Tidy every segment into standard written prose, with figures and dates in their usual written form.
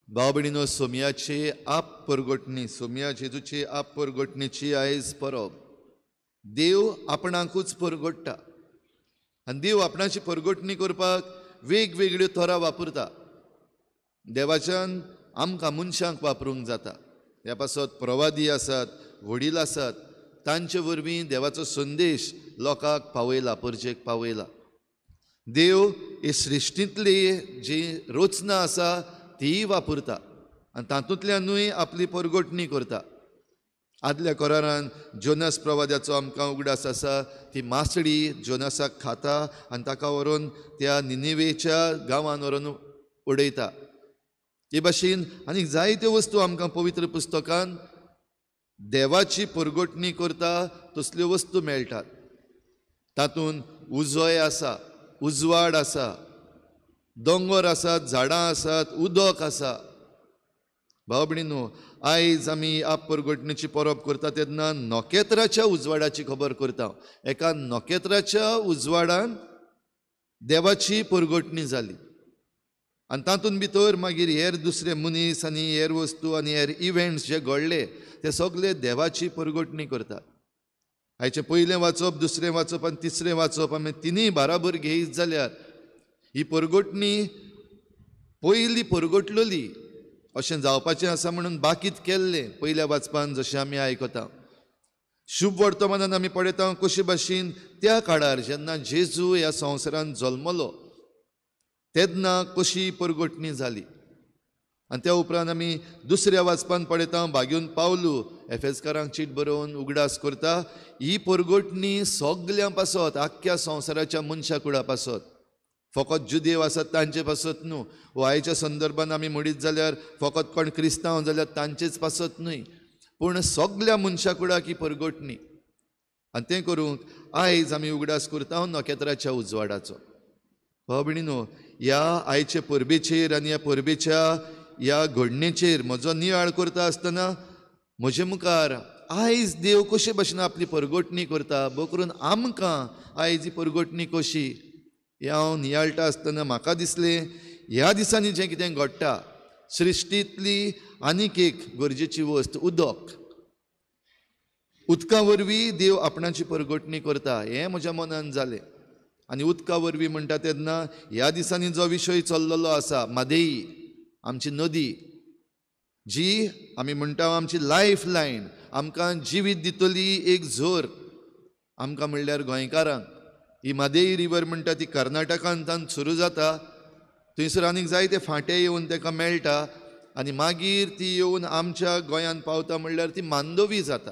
भाव भयणीनो, सोमयाची आप परगोटणी, सोमया जेजूची आप परगोटणेची आयज परब. देव आपणाकूच परगोडटा आनी देव आपणाची परगोटणी करपाक वेगवेगळ्यो तोरां वापरता. देवाच्यान आमकां मनशांक वापरूंक जाता. ह्या पासत प्रवादी आसात, वडील आसात, तांचे वरवीं देवाचो संदेश लोकांक पावयला, परजेक पावयला. देव हे सृश्टींतली जी रचना आसा तीय वापरता आनी तातूंतल्यानूय आपली परगोटणी करता. आदल्या कोरारान जोनास प्रवाद्याचो आमकां उगडास आसा. ती मासडी जोनासाक खाता आनी ताका व्हरून त्या निनेवेच्या गांवांत व्हरून उडयता. हे भाशेन आनीक जायत्यो वस्तू आमकां पवित्र पुस्तकान देवाची परगोटणी करता तसल्यो वस्तू मेळटात. तातूंत उजवाय आसा, उजवाड आसा, दोंगर आसात, झाडां आसात, उदक आसा. भाव भयणीनो, आयज आमी आप परगोटणेची परब करता तेन्ना नोखेत्राच्या उजवाडाची खबर करता. एका नोखेत्राच्या उजवाडान देवाची परगोटणी जाली आनी तातूंत भितर मागीर हेर दुसरे मनीस आनी हेर वस्तू आनी हेर इव्हेंट्स जे घडले ते सगळे देवाची परगोटणी करतात. हाचें पयलें वाचप, दुसरें वाचप आनी तिसरें वाचप आमी तिनूय बाराबर घेयत जाल्यार ही परगोटणी पयली परगोटलोली अशें जावपाचें आसा म्हणून बाकीत केल्लें पयल्या वाचपान जशें आमी आयकता. शुभ वर्तमानान आमी पळयता कशे भाशेन त्या काळार जेन्ना जेजू ह्या संवसारांत जल्मलो तेन्ना कशी परगोटणी जाली. आनी त्या उपरांत आमी दुसऱ्या वाचपान पळयता भाग्यून पावलू एफेसकारांक चीट बरोवन उगडास करता. ही परगोटणी सगल्यां पासत, आख्ख्या संवसाराच्या मनशा कुळा पासत, फकत जुदेव आसात तांचे पासत न्हू, वो आयच्या संदर्भान आमी म्हणीत जाल्यार फकत कोण क्रिस्तांव जाल्यार तांचेच पासत न्हय, पूण सगल्या मनशा कुळाक ही परगोटणी. आनी तें करूंक आयज आमी उगडास करता नोखेत्राच्या उजवाडाचो. भाव भयणीनो, ह्या आयचे परबेचेर आनी ह्या परबेच्या ह्या घडणेचेर म्हजो नियाळ करता आसतना म्हजे मुखार आयज देव कशे भाशेन आपली परगोटणी करता, भोव करून आमकां आयज ही परगोटणी कशी, हें हांव नियाळटा आसतना म्हाका दिसलें ह्या दिसांनी जें कितें घडटा सृश्टींतली आनीक एक गरजेची वस्त उदक. उदका वरवीं देव आपणाची परगोटणी करता हें म्हज्या मनान जालें. आनी उदका वरवीं म्हणटा तेन्ना ह्या दिसांनी जो विशय चल्लेलो आसा, मादेई आमची नदी जी आमी म्हणटा आमची लायफ लायन, आमकां जिवीत दितली एक झर आमकां म्हणल्यार गोंयकारांक. ही मादेई रिवर म्हणटा ती कर्नाटकांतल्यान सुरू जाता, थंयसर आनीक जायते फांटे येवन ताका मेळटा आनी मागीर ती येवन आमच्या गोंयांत पावता म्हणल्यार ती मांदोवी जाता.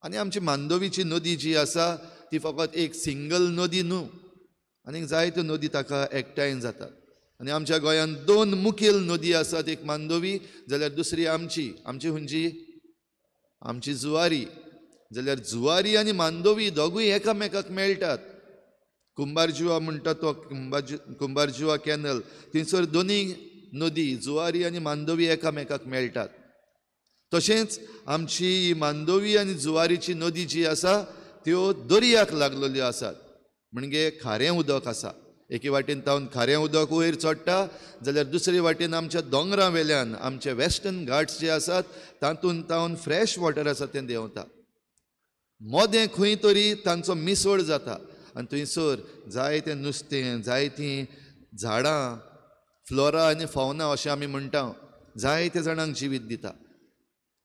आनी आमची मांदोवीची नदी जी आसा ती फकत एक सिंगल नदी न्हू, आनीक जायत्यो नदी ताका एकठांय जातात. आनी आमच्या गोंयांत दोन मुखेल नदी आसात, एक मांदोवी जाल्यार दुसरी आमची खंयची, आमची जुवारी. जाल्यार जुवारी आनी मांदोवी दोगूय एकामेकाक मेळटात. कुंभारजुवा म्हणटा तो कुंभारजुवा कॅनल, थंयसर दोनी नदी जुवारी आनी मांदोवी एकामेकाक मेळटात. तशेंच आमची ही मांदोवी आनी जुवारीची नदी जी आसा त्यो दर्याक लागलेल्यो आसात, म्हणजे खारें उदक आसा. एके वाटेन तावन खारें उदक वयर चडटा जाल्यार दुसरे वाटेन आमच्या दोंगरां वेल्यान आमचे वेस्टर्न घाट्स जे आसात तातूंत तावन फ्रेश वॉटर आसा तें देंवता. मोदें खंय तरी तांचो मिसळ जाता आनी थंयसर जायतें नुस्तें, जायतीं झाडां, फ्लोरा आनी फौना अशें आमी म्हणटा, जायत्या जाणांक जिवीत दिता.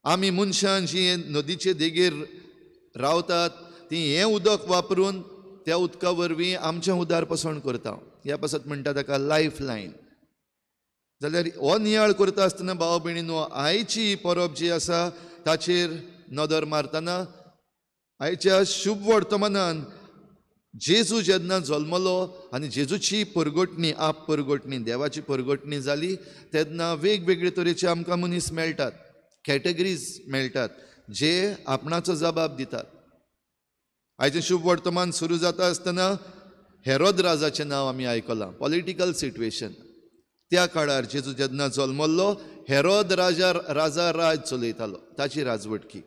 आमी मनशां जीं नदीचे देगेर रावतात तीं हें उदक वापरून त्या उदका वरवीं आमचें उदारपसण करता. ह्या पासत म्हणटा ताका लायफ लायन. जाल्यार हो नियाळ करता आसतना भाव भयणीनो, आयची परब जी आसा ताचेर नदर मारतना आयच्या शुभ वर्तमानान जेजू जेन्ना जल्मलो आनी जेजूची परगोटणी, आप परगोटणी, देवाची परगोटणी जाली तेन्ना वेगवेगळे तरेचे आमकां मनीस मेळटात, कॅटेगरीज मेळटात जे आपणाचो जबाब दितात. आयचें शुभ वर्तमान सुरू जाता आसतना हेरोद राजाचें नांव आमी आयकलां. पॉलिटिकल सिट्युएशन त्या काळार जेजू जेन्ना जल्मल्लो हेरोद राजा राज चलयतालो, ताची राजवटकी.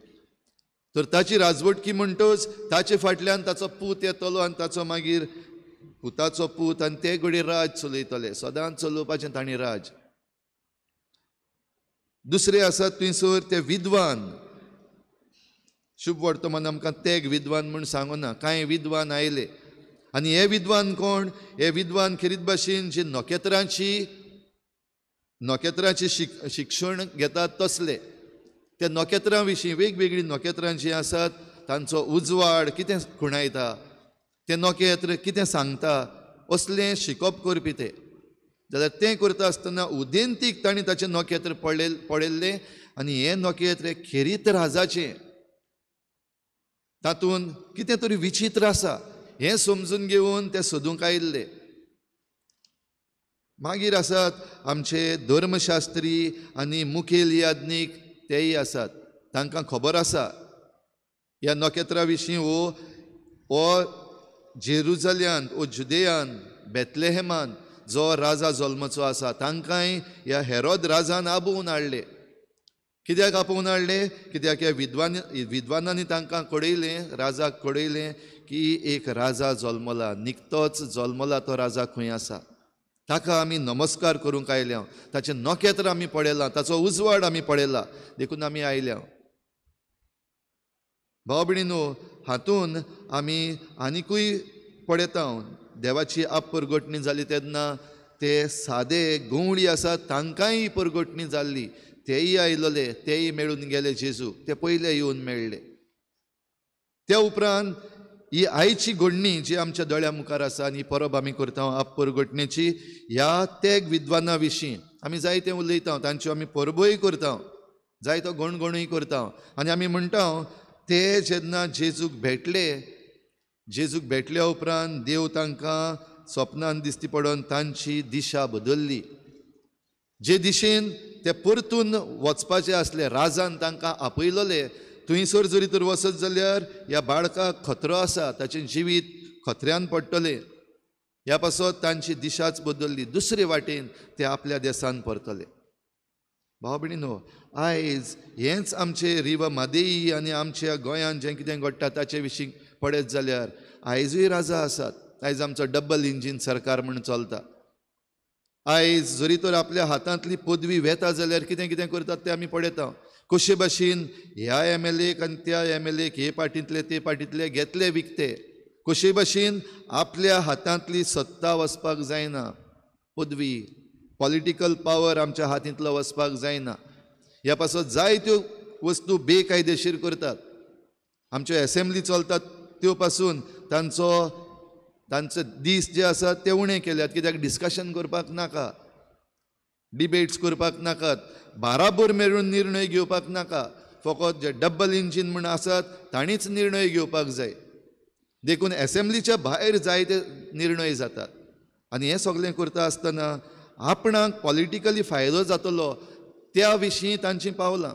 तर ताची राजवटकी म्हणटच ताचे फाटल्यान ताचो पूत येतलो आनी ताचो मागीर पुताचो पूत आनी ते घडये राज चलयतले. सदांच चलोवपाचें तांणी राज. दुसरे आसात थंयसर ते विद्वान. शुभ वर्तमान आमकां तेग विद्वान म्हूण सांगना. कांय विद्वान आयले आनी हे विद्वान कोण? हे विद्वान खेरीत भाशेन जे नोखेत्रांची शिक्षण घेतात तसले. त्या नोखेत्रां विशीं वेगवेगळीं नोखेत्रां जीं आसात तांचो उजवाड कितें खुणायता, तें नोखेत्र कितें सांगता, असलें शिकप करपी ते. जाल्यार तें करता आसतना उदेंतीक तांणी ताचें नोखेत्र पळयल्लें आनी हें नोखेत्र खेरीत राजाचें. तातूंत कितें तरी विचित्र आसा हें समजून घेवन ते सोदूंक आयिल्ले. मागीर आसात आमचे धर्मशास्त्री आनी मुखेल याज्ञीक, तेय आसात. तांकां खबर आसा ह्या नोखेत्रा विशीं हो जेरुजल्यान वो जुदेयान बेतलेहेमान जो राजा जल्मचो आसा तांकांय ह्या हेरोद राजान आपोवन हाडले. कित्याक आपोवन हाडले? कित्याक ह्या विद्वानांनी तांकां कळयलें, राजाक कळयलें की एक राजा जल्मला, निकतोच जल्मला तो राजा खंय आसा. ताका आमी नमस्कार करूंक आयल्या, ताचें नोखेत्र आमी पळयलां, ताचो उजवाड आमी पळयला, देखून आमी आयल्या. भाव भयणीनो, हातून आमी आनिकूय पळयता देवाची आप परगटणी जाली तेन्ना ते सादे गवळी आसात तांकांय परगटणी जाल्ली. तेय आयलोले, तेय मेळून गेले जेजू, ते पयले येवन मेळ्ळे. त्या उपरांत ही आयची घडणी जी आमच्या दोळ्या मुखार आसा आनी परब आमी करता आप परगटणेची, ह्या तेग विद्वाना विशीं आमी जायतें उलयता, तांच्यो आमी परबोय करता, जायतो गणगणूय करता. आनी आमी म्हणटा ते जेन्ना जेजूक भेटल्या उपरांत देव तांकां स्वप्नान दिश्टी पडोवन तांची दिशा बदल्ली. जे दिशेन ते परतून वचपाचे आसले, राजान तांकां आपयलोले, थंयसर जरी तर वचत जाल्यार ह्या बाळकाक खतरो आसा, ताचें जिवीत खत्र्यान पडटलें. ह्या पासत तांची दिशाच बदल्ली. दुसरे वाटेन ते आपल्या देसान परतले. भाव भयणीनो, आयज हेंच आमचे रिव मादेई आनी आमच्या गोंयांत जें कितें घडटा ताचे विशीं पळयत जाल्यार आयजूय राजा आसात. आयज आमचो डबल इंजीन सरकार म्हूण चलता. आयज जरी तर आपल्या हातांतली पदवी वेता जाल्यार कितें कितें करतात तें आमी पळयता. कशे भाशेन ह्या MLAक आनी त्या MLAक हे पार्टींतले ते पार्टींतले घेतले विकते. कशे भाशेन आपल्या हातांतली सत्ता वचपाक जायना, पदवी पॉलिटिकल पावर आमच्या हातींतलो वचपाक जायना. ह्या पासत जायत्यो वस्तू बेकायदेशीर करतात. आमच्यो असेंब्ली चलतात त्यो पासून तांचे दीस जे आसात ते उणें केल्यात. कित्याक डिस्कशन करपाक नाका, डिबेट्स करपाक नाकात, बाराबर मेळून निर्णय घेवपाक नाका. फकत जे डबल इंजीन म्हूण आसात तांणीच निर्णय घेवपाक जाय. देखून असेंब्लीच्या भायर जायते निर्णय जातात. आनी हें सगळें करता आसतना आपणाक पॉलिटिकली फायदो जातलो त्या विशीं तांचीं पावलां.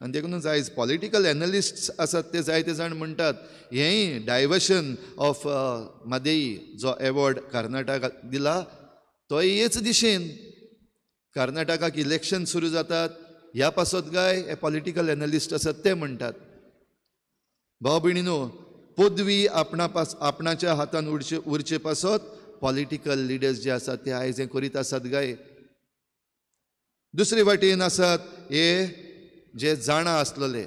आनी देखूनच आयज पॉलिटिकल एनालिस्ट्स आसात ते जायते जाण म्हणटात हेंय डायवर्शन ऑफ मादेई जो एवॉर्ड कर्नाटकाक दिला तोय हेच दिशेन. कर्नाटकाक इलेक्शन सुरू जातात ह्या पासत गाय हे पॉलिटिकल एनालिस्ट आसात ते म्हणटात. भाव भयणीनो, पदवी आपणाच्या हातान उरचे पासत पॉलिटिकल लिडर्स जे आसात ते आयज हें करीत आसात गाय. दुसरे वाटेन आसात हे जे जाणा आसलेले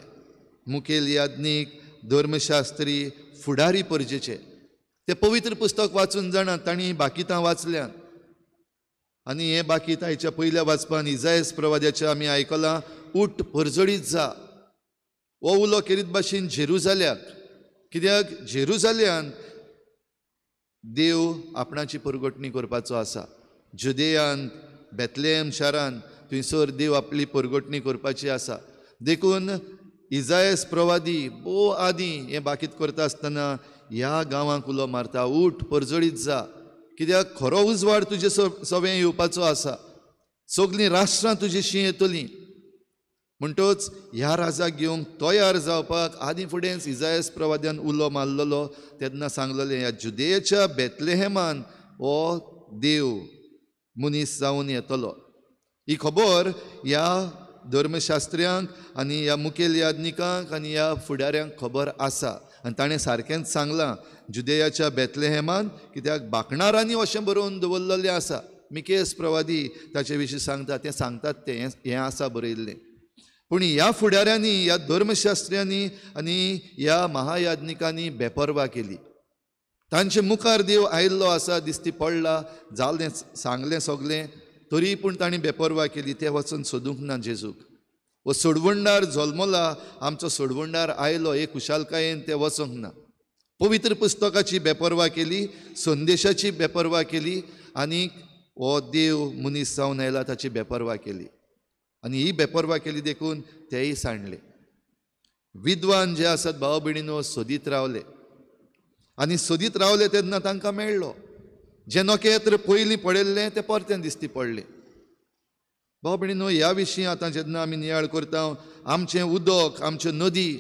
मुखेल याज्ञीक, धर्मशास्त्री, फुडारी परजेचे, ते पवित्र पुस्तक वाचून जाणात. तांणी बाकितां वाचल्यात आनी हे बाकीत आयच्या पयल्या वाचपान इजायास प्रवाद्याचें आमी आयकलां, उठ परजडीत जा. हो उलो खेरीत भाशेन जेरुजाल्याक, कित्याक जेरुजाल्यान देव आपणाची परगटणी करपाचो आसा. जुदेयांत बेतलेहम शारान थंयसर देव आपली परगटणी करपाची आसा. देखून इजायास प्रवादी भोव आदीं हें बाकीत करता आसतना ह्या गांवांक उलो मारता, उठ परजडीत जा, कित्याक खरो उजवाड तुजे सवें येवपाचो आसा, सगलीं राष्ट्रां तुजी शीं येतलीं. म्हणटच ह्या राजाक घेवंक तयार जावपाक आदीं फुडेंच इजायास प्रवाद्यान उलो मारलेलो. तेन्ना सांगलेलें ह्या जुदेयाच्या बेतलेहेमान हो देव मनीस जावन येतलो. ही खबर ह्या धर्मशास्त्र्यांक आनी ह्या मुखेल याज्ञिकांक आनी ह्या फुडाऱ्यांक खबर आसा. आनी ताणें सारकेंच सांगलां जुदेयाच्या बेतलेहेमान, कित्याक बाकणारांनी अशें बरोवन दवरलेलें आसा. मिकेस प्रवादी ताचे विशीं सांगता, ते सांगतात ते हें आसा बरयल्लें. पूण ह्या फुडाऱ्यांनी, ह्या धर्मशास्त्र्यांनी आनी ह्या महायाज्ञिकांनी बेपरवा केली. तांचे मुखार देव आयिल्लो आसा दिसती पडला, जालें सांगलें सगलें, तरी पूण तांणी बेपरवा केली. ते वचून सोदूंक ना जेजूक. वो सोडवणदार जल्मला, आमचो सोडवणदार आयलो, हे खुशालकायेन ते वचोंक ना. पवित्र पुस्तकाची बेपरवा केली, संदेशाची बेपरवा केली, आनी हो देव मनीस जावन आयला ताची बेपरवा केली. आनी ही बेपरवा केली देखून तेय सांडले. विद्वान जे आसात भाव भयणीनो सोदीत रावले, आनी सोदीत रावले तेन्ना तांकां मेळ्ळो. जे नखेत्र पयलीं पडयल्लें तें परतें दिसती पडलें. भाव भयणीनो, ह्या विशीं आतां जेन्ना आमी नियाळ करता, आमचें उदक, आमच्यो नदी,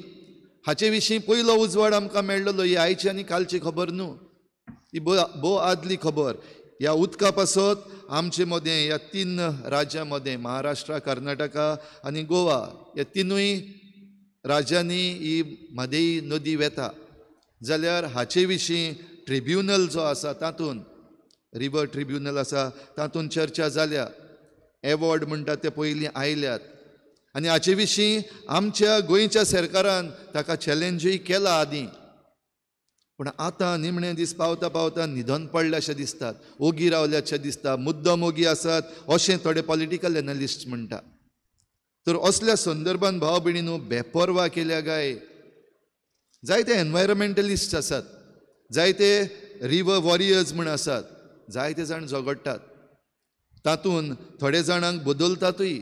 हाचे विशीं पयलो उजवाड आमकां मेळ्ळलो. ही आयची आनी कालची खबर न्हू, ही भोव आदली खबर. ह्या उदका पासत आमचे मदें, ह्या 3 राज्यां मदें, महाराष्ट्रा, कर्नाटका आनी गोवा, ह्या 3 राज्यांनी ही म्हादेई नदी वेता. जाल्यार हाचे विशीं ट्रिब्युनल जो आसा तातूंत, रिवर ट्रिब्युनल आसा तातूंत चर्चा जाल्या. एवॉर्ड म्हणटात ते पयलीं आयल्यात. आनी हाचे विशीं आमच्या गोंयच्या सरकारान ताका चॅलेंजूय केला आदीं. पूण आतां निमणे दीस पावता पावता निधन पडले अशें दिसतात, ओगी रावल्याशें दिसता, मुद्दम ओगी आसात अशें थोडे पॉलिटिकल एनालिस्ट म्हणटा. तर असल्या संदर्भान भाव भयणीनो बेपरवा केल्या काय. जायते एनवायरमेंटलिस्ट आसात, जायते रिवर वॉरियर्स म्हण आसात, जायते जाण झगडटात. तातूंत थोडे जाणांक बदलतातूय,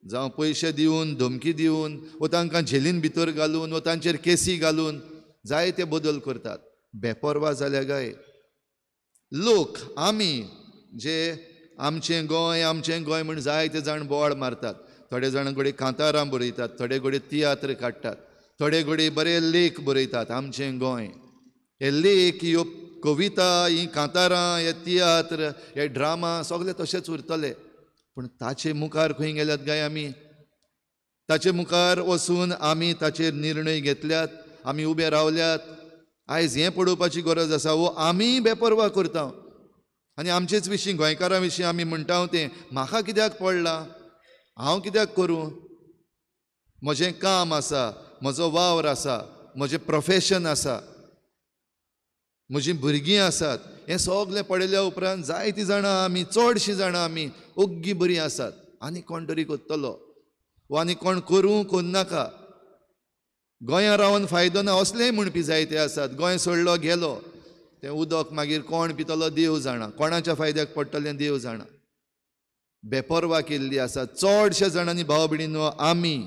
जावं पयशे दिवन, धमकी दिवन, वो तांकां झेलीन भितर घालून, वो तांचेर केसी घालून जायते बदल करतात. बेपरवा जाल्या काय. लोक, आमी जे आमचें गोंय म्हण जायते जाण बोवाळ मारतात. थोडे जाण घडये कांतारां बरयतात, थोडे घडये तियात्र काडटात, थोडे घडये बरे लेख बरयतात. आमचें गोंय, हे लेख, ह्यो कविता, ही कांतारां, हे तियात्र, हे ड्रामा सगळे तशेंच उरतले. पूण ताचे मुखार खंय गेल्यात काय आमी. ताचे मुखार वचून आमी ताचेर निर्णय घेतल्यात, आमी उबे रावल्यात. आयज हें पळोवपाची गरज आसा, वो आमी बेपरवा करता. आनी आमचेच विशीं, गोंयकारां विशीं आमी म्हणटा तें म्हाका कित्याक पडलां, हांव कित्याक करूं, म्हजें काम आसा, म्हजो वावर आसा, म्हजें प्रोफेशन आसा, म्हजीं भुरगीं आसात. हें सगलें पळयल्या उपरांत जायतीं जाणां आमी, चडशीं जाणां आमी ओग्गी बरीं आसात. आनी कोण तरी कोत्तलो, वो आनी कोण करूं कोन्न नाका, गोंयांत रावन फायदो ना असलेंय म्हणपी जायते आसात. गोंय सोडलो गेलो, तें उदक मागीर कोण पितलो देव जाणा, कोणाच्या फायद्याक पडटलें देव जाणा. बेपरवा केल्ली आसा चडशे जाणांनी भाव भयणीनो. आमी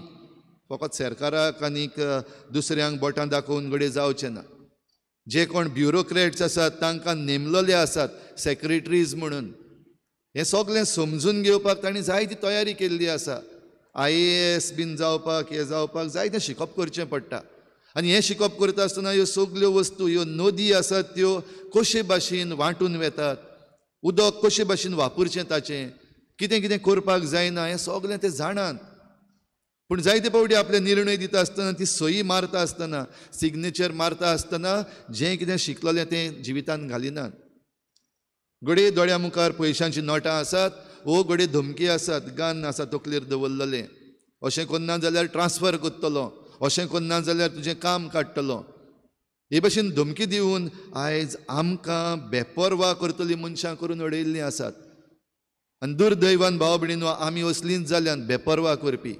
फकत सरकाराक आनीक दुसऱ्यांक बोटां दाखोवन घडये जावचें ना. जे कोण ब्युरोक्रेट्स आसात तांकां नेमलेले आसात सेक्रेटरीज म्हणून, हें सगलें समजून घेवपाक तांणी जायती तयारी केल्ली आसा. IAS बीन जावपाक, हे जावपाक जायतें शिकप करचें पडटा. आनी हें शिकप करता आसतना ह्यो सगल्यो वस्तू, ह्यो नदी आसात त्यो कशे भाशेन वांटून वेतात, उदक कशे भाशेन वापरचें, ताचें कितें कितें करपाक जायना, हें सगलें ते जाणात. पूण जायते फावटी आपले निर्णय दिता आसतना, ती सई मारता आसतना, सिग्नेचर मारता आसतना जें कितें शिकलेलें तें जिवितान घालिनात. घडये दोळ्या मुखार पयशांची नोटां आसात, वो घडये धमकी आसात, गन आसा तकलेर दवरलेलें, अशें करना जाल्यार ट्रान्सफर करतलो, अशें करना जाल्यार तुजें काम काडटलो, हे भशेन धमकी दिवन आयज आमकां बेपरवा करतलीं मनशां करून उडयल्लीं आसात. आनी दुर्दैवान भाव भयणीनो आमी असलींच जाल्यात बेपरवा करपी.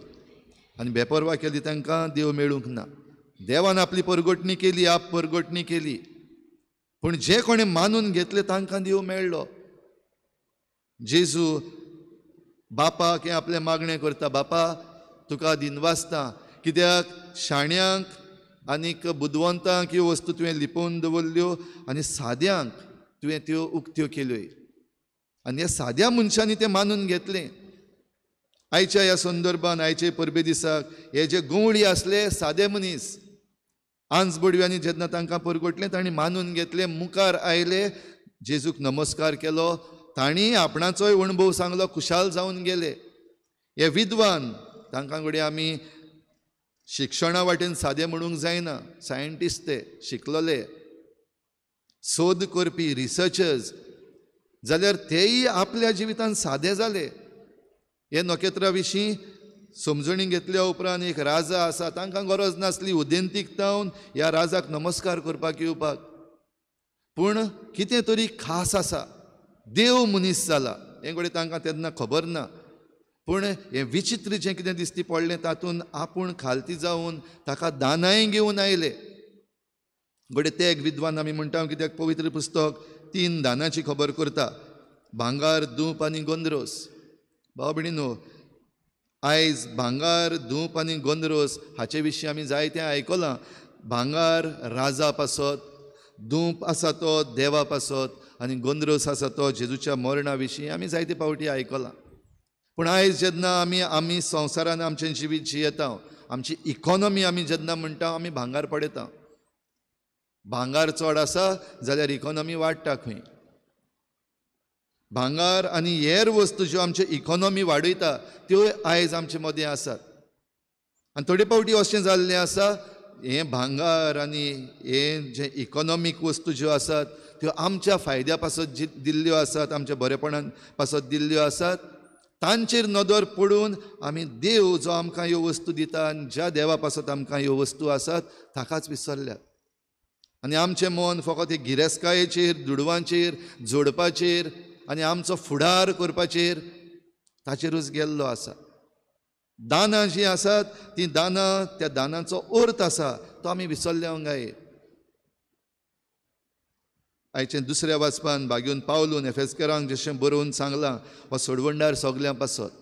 आनी बेपरवा केली तांकां देव मेळूंक ना. देवान आपली परगटणी केली, आप परगटणी केली, पूण जे कोणें मानून घेतले तांकां देव मेळ्ळो. जेजू बापाक हें आपलें मागणें करता, बापा तुका दिनवासता, कित्याक शाण्यांक आनीक बुदवंतांक ह्यो वस्तू तुवें लिपोवन दवरल्यो आनी साद्यांक तुवें त्यो उक्त्यो केल्यो. आनी ह्या साद्या मनशांनी तें मानून घेतलें. आयच्या ह्या संदर्भान, आयचे परबे दिसाक हे जे गवळी आसले सादे मनीस, आंज बडव्यांनी जेन्ना तांकां परगटलें तांणी मानून घेतलें, मुखार आयले, जेजूक नमस्कार केलो, तांणी आपणाचोय अणभव सांगलो, खुशाल जावन गेले. हे विद्वान, तांकां घडये आमी शिक्षणा वाटेन सादें म्हणूंक जायना, सायंटिस्ट ते शिकलोले, सोद करपी, रिसर्चर्स, जाल्यार तेय आपल्या जिवितांत सादें जाले. हे नखेत्रा विशीं समजणी घेतल्या उपरांत एक राजा आसा, तांकां गरज नासली उदेंतीक जावन ह्या राजाक नमस्कार करपाक येवपाक, पूण कितें तरी खास आसा, देव मनीस जाला हें घडये तांकां तेन्ना खबर ना. पूण हें विचित्र जें कितें दिश्टी पडलें, तातूंत आपूण खालती जावन ताका दानाय घेवन आयले. घडये ते एक विद्वान आमी म्हणटा, कित्याक पवित्र पुस्तक 3 दानाची खबर करता, भांगार, धूप आनी गोंदरोस. भाव भयणीनो, आयज भांगार, धूप आनी गोंदरोस हाचे विशीं आमी जायतें आयकलां. भांगार राजा पासत, धूप आसा तो देवा पासत, आनी गोंदरोस आसा तो जेजूच्या मरणा विशीं आमी जायते फावटी आयकलां. पूण आयज जेन्ना आमी संवसारान आमचें जिवीत जियेता, आमची इकॉनॉमी आमी जेन्ना म्हणटा, आमी भांगार पडयता. भांगार चड आसा जाल्यार इकॉनॉमी वाडटा खंय. भांगार आनी हेर वस्तू ज्यो आमचे इकॉनॉमी वाडयता त्यो आयज आमचे मदें आसात. आनी थोडे फावटी अशें जाल्लें आसा, हे भांगार आनी हे जे इकॉनॉमीक वस्तू ज्यो आसात त्यो आमच्या फायद्या पासत दिल्ल्यो आसात, आमच्या बरेपणान पासत दिल्ल्यो आसात. तांचेर नदर पडून आमी देव जो आमकां ह्यो वस्तू दिता, आनी ज्या देवा पासत आमकां ह्यो वस्तू आसात ताकाच विसरल्यात. आनी आमचें मन फकत हे गिरेस्तकायेचेर, दुडवांचेर, जोडपाचेर आनी आमचो फुडार करपाचेर ताचेरूच गेल्लो आसा. दानां जीं आसात तीं दानां, त्या दानांचो अर्थ आसा तो आमी विसरले गाये. आयचे दुसऱ्या वाचपान भाग्यून पावलून एफेसकारांक जशें बरोवन सांगलां, हो सोडवंडार सगल्यां पासत.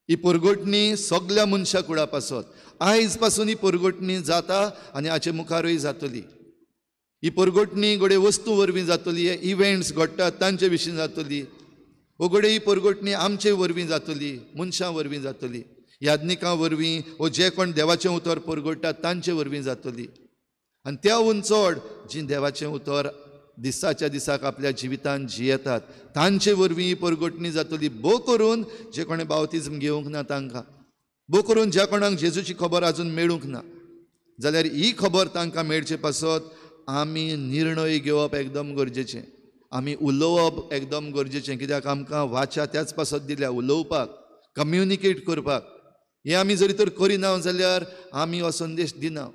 ही परगोटणी सगल्या मनशा कुळा पासत. आयज पासून ही परगोटणी जाता आनी हाचे मुखारूय जातली. ही परगोटणी घडये वस्तू वरवीं जातली, हे इव्हेंट्स घडटात तांचे विशीं जातली. वो घडये ही परगोटणी आमचे वरवीं जातली, मनशां वरवीं जातली, याज्ञिकां वरवीं, वो जे कोण देवाचें उतर परगोडटात तांचे वरवीं जातली. आनी त्याहून चड जीं देवाचें उतर दिसाच्या दिसाक आपल्या जिवितांत जियेतात तांचे वरवीं ही परगोटणी जातली. भोव करून जे कोणें बावतिजम घेवंक ना तांकां, भोव करून ज्या कोणाक जेजूची खबर आजून मेळूंक ना, जाल्यार ही खबर तांकां मेळचे पासत आमी निर्णय घेवप एकदम गरजेचें. आमी उलोवप एकदम गरजेचें, कित्याक आमकां वाचा त्याच पासत दिल्या उलोवपाक, कम्युनिकेट करपाक. हें आमी जरी तर करिना जाल्यार आमी हो संदेश दिना.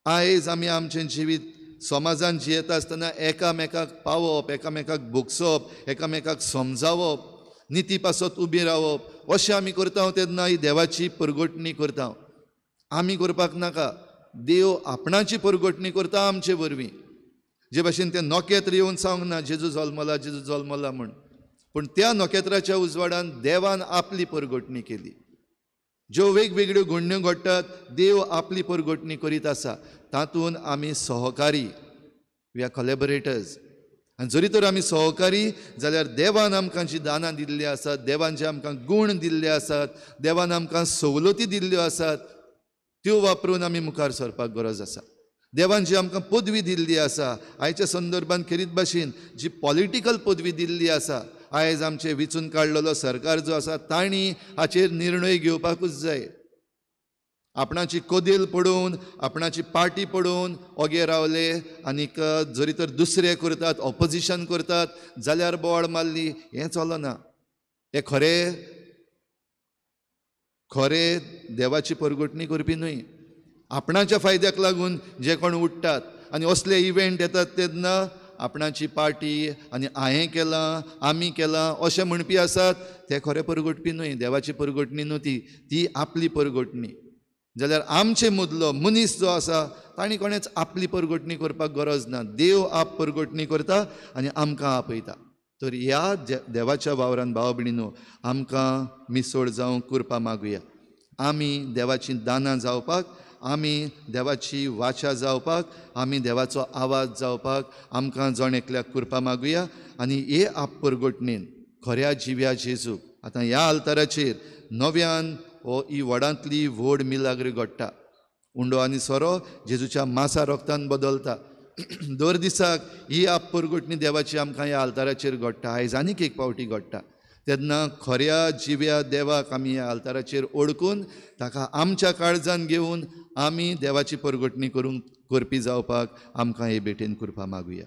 आयज आमी आमचें जिवीत समाजान जियेता आसतना एकामेकाक पावप, एकामेकाक भोगसप, एकामेकाक समजावप, निती पासत उबी रावप, अशें आमी करता तेन्ना ही देवाची परगोटणी करता. आमी करपाक नाका, देव आपणाची परगोटणी करता आमचे वरवीं. जे भाशेन तें नखेत्र येवन सांगूंक ना जेजू जल्मला, जेजू जल्मला म्हण, पूण त्या नखेत्राच्या उजवाडान देवान आपली परगोटणी केली. ज्यो वेगवेगळ्यो घडण्यो घडटात, देव आपली परगोटणी करीत आसा. तातूंत आमी सहकारी, वी आर कोलॅबोरेटर्स. आनी जरी तर आमी सहकारी जाल्यार देवान आमकां जीं दानां दिल्लीं आसात, देवान जे आमकां गूण दिल्ले आसात, देवान आमकां सवलती दिल्ल्यो आसात, त्यो वापरून आमी मुखार सरपाक गरज आसा. देवान जी आमकां पदवी दिल्ली आसा, आयच्या संदर्भान खेरीत भाशेन जी पॉलिटिकल पदवी दिल्ली आसा, आयज आमचे विचून काडलेलो सरकार जो आसा तांणी हाचेर निर्णय घेवपाकूच जाय. आपणाची कोदेल पडोवन, आपणाची पार्टी पडोवन ओगे रावले, आनीक जरी तर दुसरे करतात, ऑपोजिशन करतात जाल्यार बोवाळ मारली, हें चलना. हे खरे देवाची परगोटणी करपी न्हय. आपणाच्या फायद्याक लागून जे कोण उठटात आनी असले इव्हेंट येतात तेन्ना आपणाची पार्टी आनी हांवें केलां, आमी केलां अशें म्हणपी आसात, ते खरे परगोटपी न्हय. देवाची परगोटणी न्हू ती आपली परगोटणी. जाल्यार आमचे मदलो मनीस जो आसा ताणी कोणेच आपली परगोटणी करपाक गरज ना. देव आप परगोटणी करता आनी आमकां आपयता. तर ह्या देवाच्या वावरान भाव भयणीनो आमकां मिसळ जावंक करपा मागुया. आमी देवाची दानां जावपाक, आमी देवाची वाचा जावपाक, आमी देवाचो आवाज जावपाक आमकां जण एकल्याक करपा मागुया. आनी हे आप परगोटणेन खऱ्या जिव्या जेजूक आतां ह्या आल्ताराचेर नव्यान हो ही व्हडांतली व्हड मिलाग्र घडटा. उंडो आनी सोरो जेजूच्या मासा रोगतान बदलता. दर दिसाक ही आप परगोटणी देवाची आमकां ह्या आल्ताराचेर घडटा. आयज आनीक एक पावटी घडटा. तेन्ना खऱ्या जिव्या देवाक आमी ह्या आल्ताराचेर ओळखून ताका आमच्या काळजान घेवन आमी देवाची परगोटणी करपी जावपाक आमकां हे भेटेन करपा मागुया.